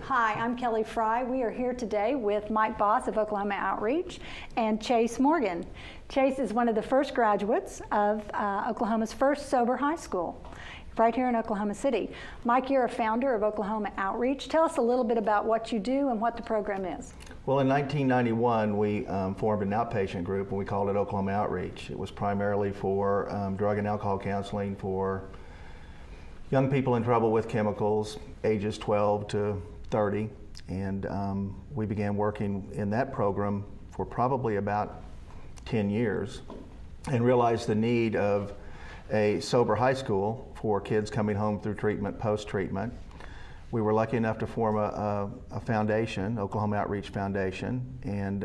Hi, I'm Kelly Fry. We are here today with Mike Boss of Oklahoma Outreach and Chase Morgan. Chase is one of the first graduates of Oklahoma's first sober high school, right here in Oklahoma City. Mike, you're a founder of Oklahoma Outreach. Tell us a little bit about what you do and what the program is. Well, in 1991, we formed an outpatient group and we called it Oklahoma Outreach. It was primarily for drug and alcohol counseling for young people in trouble with chemicals, ages 12 to 30. And we began working in that program for probably about 10 years and realized the need of a sober high school for kids coming home through treatment, post-treatment. We were lucky enough to form a foundation, Oklahoma Outreach Foundation, and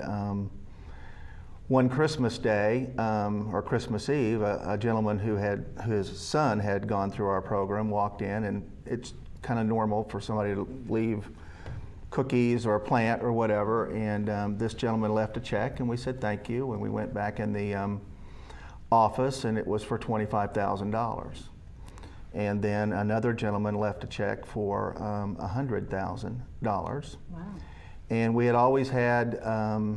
one Christmas Day or Christmas Eve, a gentleman whose son had gone through our program walked in, and it's kind of normal for somebody to leave cookies or a plant or whatever, and this gentleman left a check, and we said thank you, and we went back in the office, and it was for $25,000. And then another gentleman left a check for $100,000. Wow. And we had always had a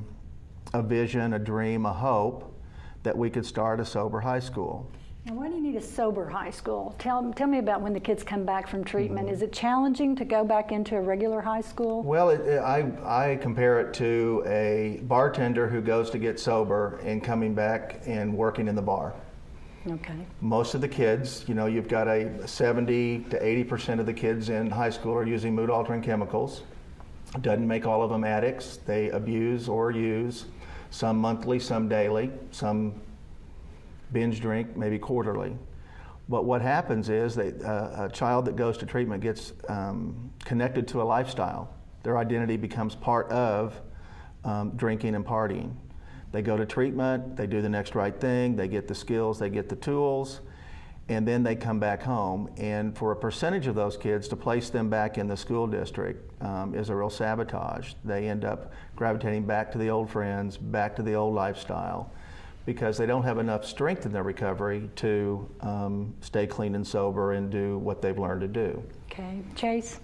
vision, a dream, a hope that we could start a sober high school. Now, why do you need a sober high school? Tell me about when the kids come back from treatment. Is it challenging to go back into a regular high school? Well, I compare it to a bartender who goes to get sober and coming back and working in the bar. Okay. Most of the kids, you know, you've got a 70 to 80% of the kids in high school are using mood-altering chemicals. Doesn't make all of them addicts. They abuse or use, some monthly, some daily, some binge drink, maybe quarterly. But what happens is that a child that goes to treatment gets connected to a lifestyle. Their identity becomes part of drinking and partying. They go to treatment, they do the next right thing, they get the skills, they get the tools, and then they come back home. And for a percentage of those kids, to place them back in the school district is a real sabotage. They end up gravitating back to the old friends, back to the old lifestyle, because they don't have enough strength in their recovery to stay clean and sober and do what they've learned to do. Okay. Chase,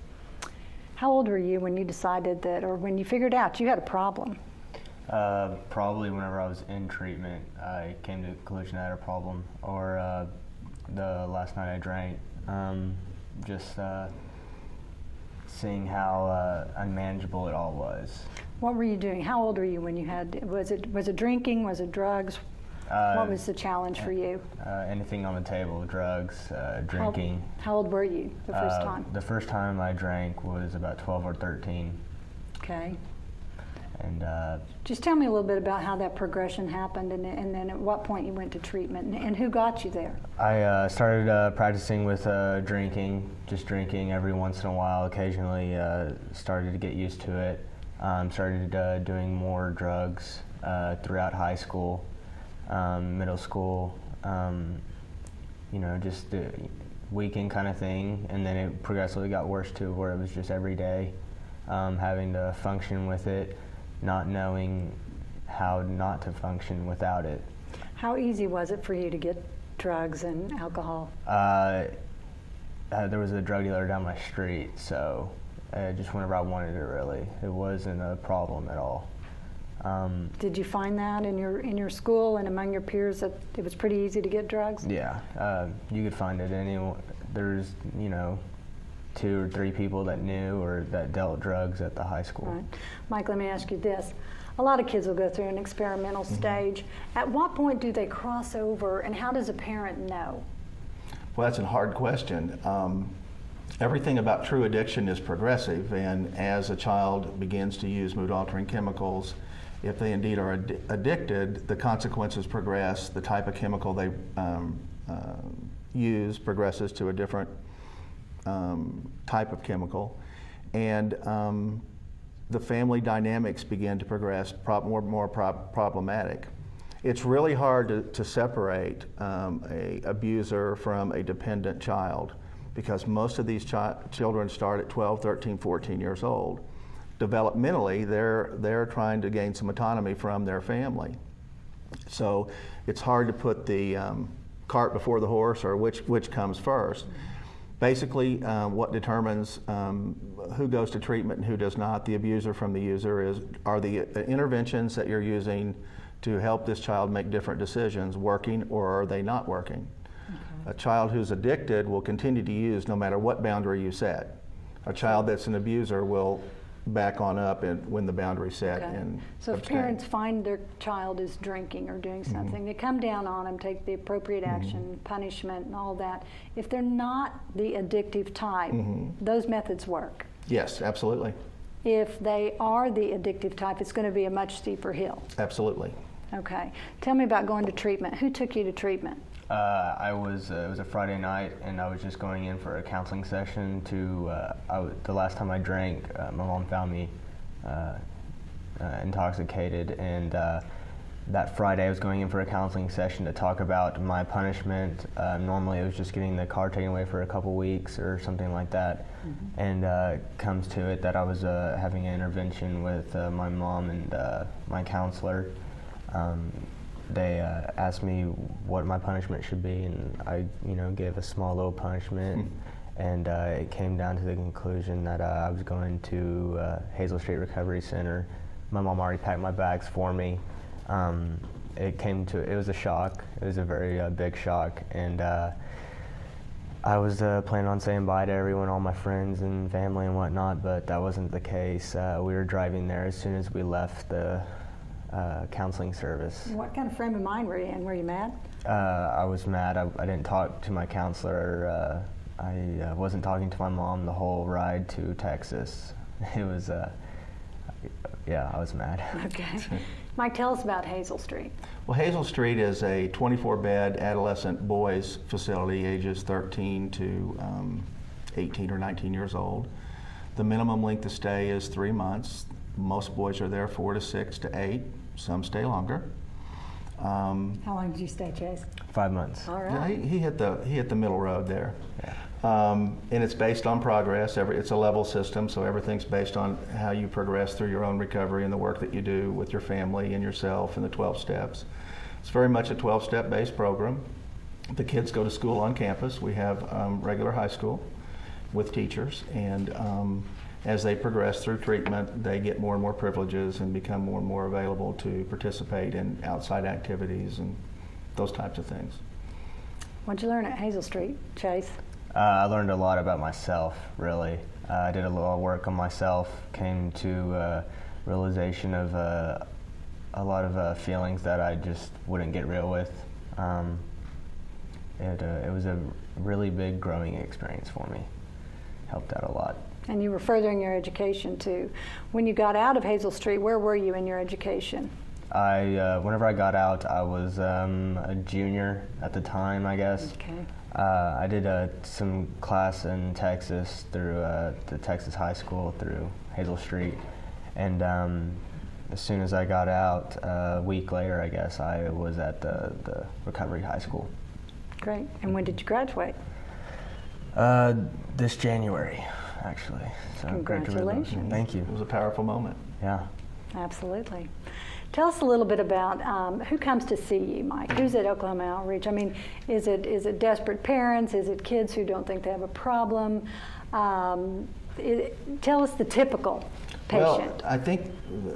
how old were you when you decided that, or when you figured out you had a problem? Probably whenever I was in treatment, I came to the conclusion I had a problem, or the last night I drank. Just seeing how unmanageable it all was. What were you doing? How old were you when you had, was it drinking, was it drugs? What was the challenge for you? Anything on the table, drugs, drinking. How old were you the first time? The first time I drank was about 12 or 13. Okay. And just tell me a little bit about how that progression happened, and then at what point you went to treatment, and who got you there? I started practicing with drinking, just drinking every once in a while. Occasionally started to get used to it. Started doing more drugs throughout high school, middle school, you know, just the weekend kind of thing, and then it progressively got worse too, where it was just every day, having to function with it, not knowing how not to function without it. How easy was it for you to get drugs and alcohol? There was a drug dealer down my street, so just whenever I wanted it, really. It wasn't a problem at all. Did you find that in your school and among your peers that it was pretty easy to get drugs? Yeah, you could find it. There's, you know, 2 or 3 people that knew or that dealt drugs at the high school. Right. Mike, let me ask you this. A lot of kids will go through an experimental stage. At what point do they cross over, and how does a parent know? Well, that's a hard question. Everything about true addiction is progressive, and as a child begins to use mood-altering chemicals, if they indeed are addicted, the consequences progress. The type of chemical they use progresses to a different type of chemical, and the family dynamics begin to progress more problematic. It's really hard to separate a abuser from a dependent child, because most of these children start at 12, 13, 14 years old. Developmentally, they're trying to gain some autonomy from their family. So it's hard to put the cart before the horse, or which comes first. Basically, what determines who goes to treatment and who does not, the abuser from the user, are the interventions that you're using to help this child make different decisions working, or are they not working? Okay. A child who's addicted will continue to use no matter what boundary you set. A child that's an abuser will back on up when the boundary's set. Okay. And so if parents find their child is drinking or doing something, they come down on them, take the appropriate action, punishment and all that. If they're not the addictive type, those methods work. Yes, absolutely. If they are the addictive type, it's going to be a much steeper hill. Absolutely. Okay. Tell me about going to treatment. Who took you to treatment? It was a Friday night, and I was just going in for a counseling session the last time I drank, my mom found me intoxicated, and that Friday I was going in for a counseling session to talk about my punishment. Normally it was just getting the car taken away for a couple weeks or something like that, and comes to it that I was having an intervention with my mom and my counselor. They asked me what my punishment should be, and I, gave a small little punishment, and it came down to the conclusion that I was going to Hazel Street Recovery Center. My mom already packed my bags for me. It was a shock. It was a very big shock, and I was planning on saying bye to everyone, all my friends and family and whatnot, but that wasn't the case. We were driving there as soon as we left the counseling service. What kind of frame of mind were you in? Were you mad? I was mad. I didn't talk to my counselor. I wasn't talking to my mom the whole ride to Texas. It was, I was mad. Okay. Mike, tell us about Hazel Street. Well, Hazel Street is a 24-bed adolescent boys facility, ages 13 to 18 or 19 years old. The minimum length of stay is 3 months. Most boys are there 4 to 6 to 8. Some stay longer. How long did you stay, Chase? 5 months. All right. Yeah, he hit the middle road there. Yeah. And it's based on progress. It's a level system, so everything's based on how you progress through your own recovery and the work that you do with your family and yourself and the 12 steps. It's very much a 12-step based program. The kids go to school on campus. We have regular high school with teachers, and as they progress through treatment, they get more and more privileges and become more and more available to participate in outside activities and those types of things. What'd you learn at Hazel Street, Chase? I learned a lot about myself, really. I did a little work on myself, came to realization of a lot of feelings that I just wouldn't get real with. It was a really big growing experience for me. Helped out a lot. And you were furthering your education too. When you got out of Hazel Street, where were you in your education? Whenever I got out, I was a junior at the time, I guess. Okay. I did some class in Texas through the Texas High School through Hazel Street, and as soon as I got out, a week later, I guess, I was at the Recovery High School. Great. And when did you graduate? This January, actually. So congratulations. Thank you. It was a powerful moment. Yeah. Absolutely. Tell us a little bit about who comes to see you, Mike. Who's at Oklahoma Outreach? I mean, is it desperate parents? Is it kids who don't think they have a problem? Tell us the typical patient. Well, I think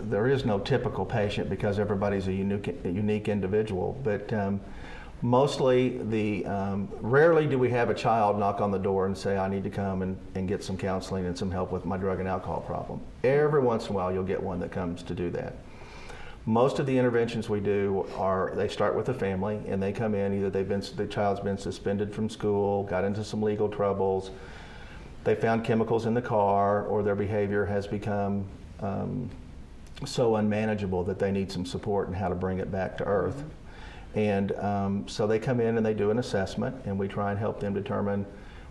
there is no typical patient because everybody's a unique individual. But mostly, rarely do we have a child knock on the door and say, I need to come and get some counseling and some help with my drug and alcohol problem. Every once in a while, you'll get one that comes to do that. Most of the interventions we do they start with the family, and they come in, either the child's been suspended from school, got into some legal troubles, they found chemicals in the car, or their behavior has become so unmanageable that they need some support in how to bring it back to earth. And so they come in and they do an assessment, and we try and help them determine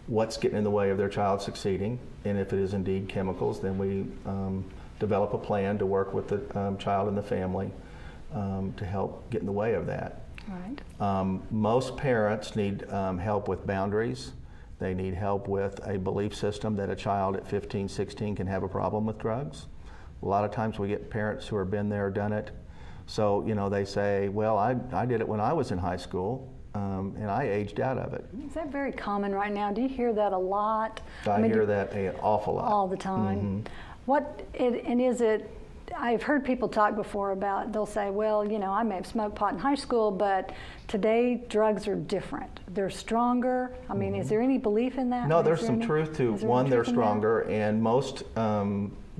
what's getting in the way of their child succeeding. And if it is indeed chemicals, then we develop a plan to work with the child and the family to help get in the way of that. Right. Most parents need help with boundaries. They need help with a belief system that a child at 15, 16 can have a problem with drugs. A lot of times we get parents who have been there, done it. So, they say, well, I did it when I was in high school. and I aged out of it. Is that very common right now? Do you hear that a lot? I hear that an awful lot. All the time. Is it, I've heard people talk before about, they'll say, well, you know, I may have smoked pot in high school, but today drugs are different. They're stronger. I mean, is there any belief in that? No, there's some truth to, one, they're stronger, and most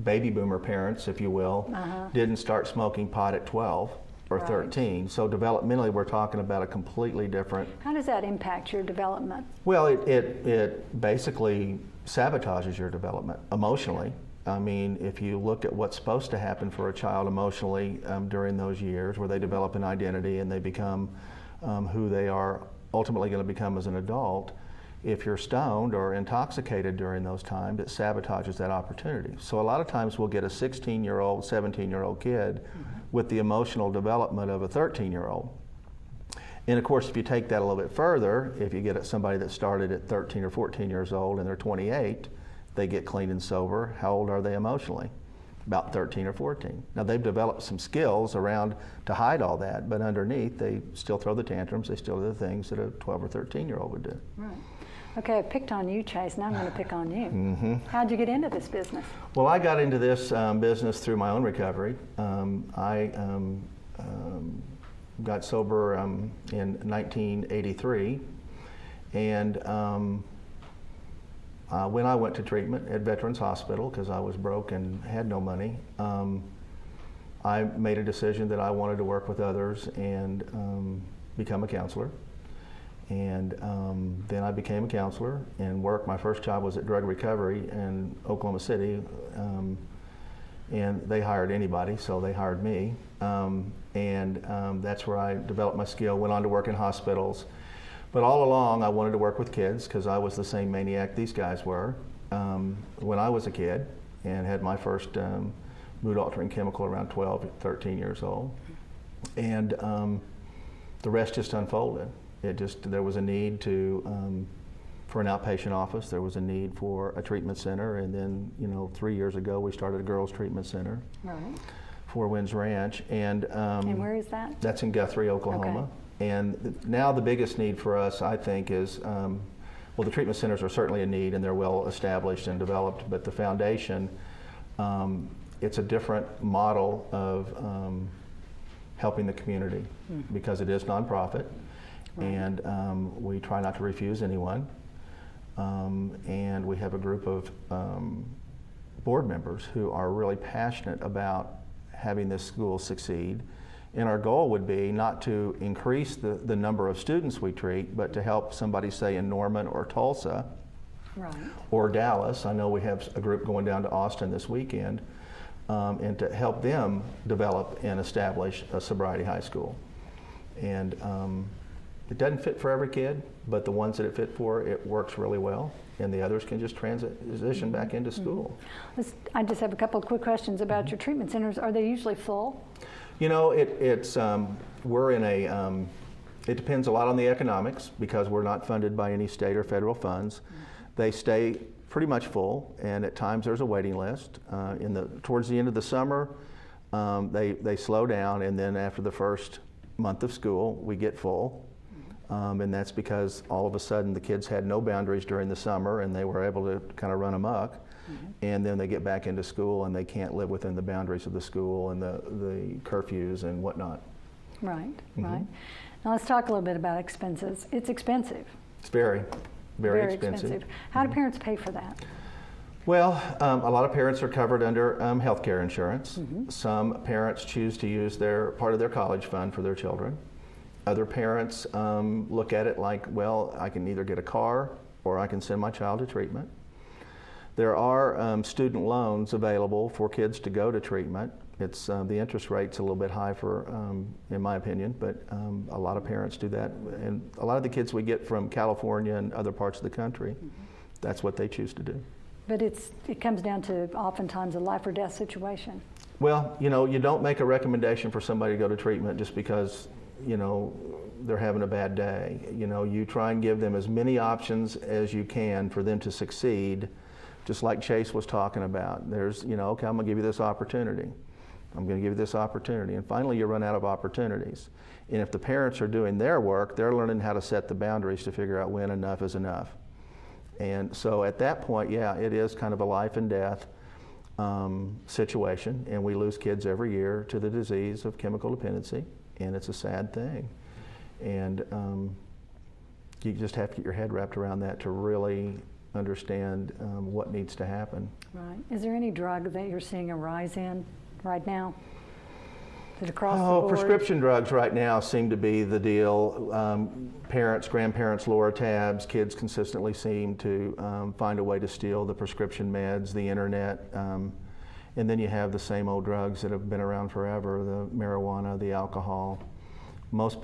baby boomer parents, if you will, didn't start smoking pot at 12 or 13. So developmentally, we're talking about a completely different. How does that impact your development? Well, it basically sabotages your development emotionally. I mean, if you look at what's supposed to happen for a child emotionally during those years where they develop an identity and they become who they are ultimately going to become as an adult, if you're stoned or intoxicated during those times, it sabotages that opportunity. So a lot of times we'll get a 16-year-old, 17-year-old kid with the emotional development of a 13-year-old. And of course, if you take that a little bit further, if you get somebody that started at 13 or 14 years old and they're 28, they get clean and sober, how old are they emotionally? About 13 or 14. Now they've developed some skills around to hide all that, but underneath they still throw the tantrums, they still do the things that a 12 or 13-year-old would do. Right. Okay, I picked on you, Chase. Now I'm going to pick on you. How'd you get into this business? Well, I got into this business through my own recovery. I got sober in 1983, and when I went to treatment at Veterans Hospital, because I was broke and had no money, I made a decision that I wanted to work with others and become a counselor. And then I became a counselor and worked. My first job was at drug recovery in Oklahoma City, and they hired anybody, so they hired me. That's where I developed my skill, went on to work in hospitals. But all along, I wanted to work with kids because I was the same maniac these guys were when I was a kid and had my first mood-altering chemical around 12, 13 years old. And the rest just unfolded. There was a need for an outpatient office. There was a need for a treatment center. And then, 3 years ago, we started a girls' treatment center. Right. Four Winds Ranch. And where is that? That's in Guthrie, Oklahoma. Okay. And now the biggest need for us, I think, is, the treatment centers are certainly a need and they're well established and developed, but the foundation, it's a different model of helping the community because it is nonprofit. Right. And we try not to refuse anyone. And we have a group of board members who are really passionate about having this school succeed. And our goal would be not to increase the number of students we treat, but to help somebody, say, in Norman or Tulsa or Dallas. I know we have a group going down to Austin this weekend, and to help them develop and establish a sobriety high school. And it doesn't fit for every kid, but the ones that it fit for, it works really well, and the others can just transition back into school. I just have a couple of quick questions about your treatment centers. Are they usually full? We're in a, it depends a lot on the economics because we're not funded by any state or federal funds. They stay pretty much full, and at times there's a waiting list. Towards the end of the summer, they slow down, and then after the first month of school, we get full. And that's because all of a sudden the kids had no boundaries during the summer and they were able to kind of run amok. And then they get back into school and they can't live within the boundaries of the school and the curfews and whatnot. Right, right. Now let's talk a little bit about expenses. It's expensive. It's very, very expensive. How do parents pay for that? Well, a lot of parents are covered under health care insurance. Some parents choose to use part of their college fund for their children. Other parents look at it like, well, I can either get a car or I can send my child to treatment. There are student loans available for kids to go to treatment. It's the interest rate's a little bit high in my opinion, but a lot of parents do that. And a lot of the kids we get from California and other parts of the country, that's what they choose to do. But it comes down to oftentimes a life or death situation. Well, you don't make a recommendation for somebody to go to treatment just because they're having a bad day. You try and give them as many options as you can for them to succeed, just like Chase was talking about. There's, okay, I'm gonna give you this opportunity. I'm going to give you this opportunity. And finally, you run out of opportunities. And if the parents are doing their work, they're learning how to set the boundaries to figure out when enough is enough. And so at that point, yeah, it is kind of a life and death situation. And we lose kids every year to the disease of chemical dependency. And it's a sad thing. And you just have to get your head wrapped around that to really understand what needs to happen. Right. Is there any drug that you're seeing a rise in right now? Is it across the Oh, board? prescription drugs right now seem to be the deal. Parents, grandparents, Loratabs, kids consistently seem to find a way to steal the prescription meds, the internet, and then you have the same old drugs that have been around forever, the marijuana, the alcohol. Most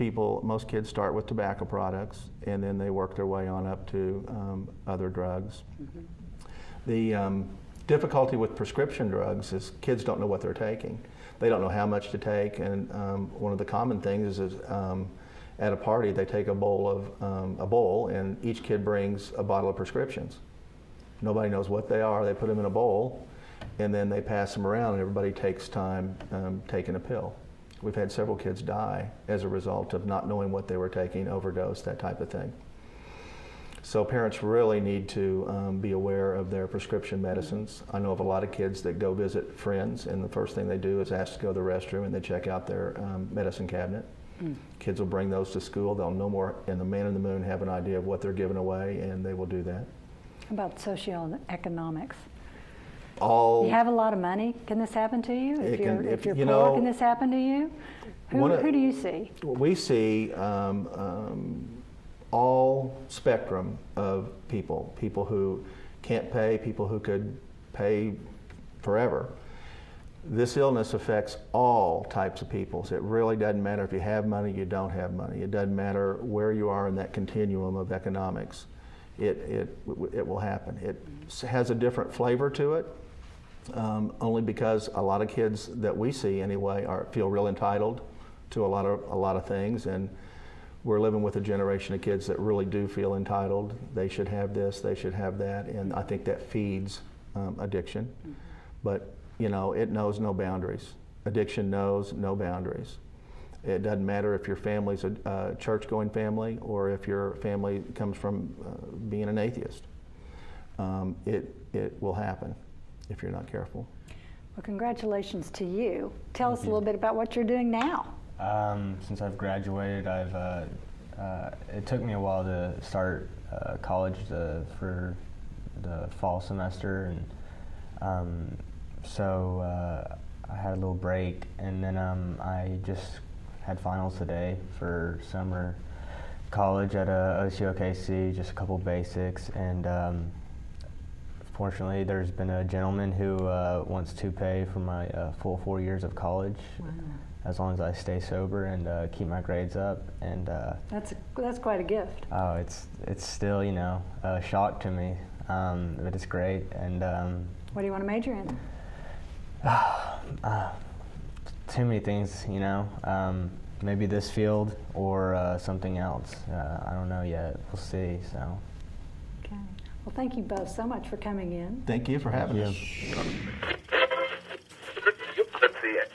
kids start with tobacco products, and then they work their way on up to other drugs. Mm-hmm. The difficulty with prescription drugs is kids don't know what they're taking. They don't know how much to take, and one of the common things is at a party they take a bowl, and each kid brings a bottle of prescriptions. Nobody knows what they are. They put them in a bowl, and then they pass them around, and everybody takes time taking a pill. We've had several kids die as a result of not knowing what they were taking, overdose, that type of thing. So parents really need to be aware of their prescription medicines. I know of a lot of kids that go visit friends, and the first thing they do is ask to go to the restroom, and they check out their medicine cabinet. Kids will bring those to school. They'll no more, and the man in the moon have an idea of what they're giving away, and they will do that. How about socioeconomics? All you have a lot of money. Can this happen to you? If you're you poor, know, can this happen to you? Who do you see? We see all spectrum of people who can't pay, people who could pay forever. This illness affects all types of people. So it really doesn't matter if you have money, you don't have money. It doesn't matter where you are in that continuum of economics. It will happen. It has a different flavor to it, only because a lot of kids that we see anyway feel real entitled to a lot of things, and we're living with a generation of kids that really do feel entitled. They should have this, they should have that, and I think that feeds addiction. Mm-hmm. But you know, it knows no boundaries. Addiction knows no boundaries. It doesn't matter if your family's a church-going family or if your family comes from being an atheist. It will happen if you're not careful. Well, congratulations to you. Tell us a little bit about what you're doing now. Since I've graduated, it took me a while to start college for the fall semester, and so I had a little break, and then I just had finals today for summer college at OCOKC, just a couple basics, and fortunately there's been a gentleman who wants to pay for my full 4 years of college. Wow. As long as I stay sober and keep my grades up, and that's quite a gift. Oh, it's still, you know, a shock to me, but it's great. And what do you want to major in? Too many things, you know. Maybe this field or something else. I don't know yet. We'll see. So. Okay. Well, thank you both so much for coming in. Thank you for having us. Let's see it.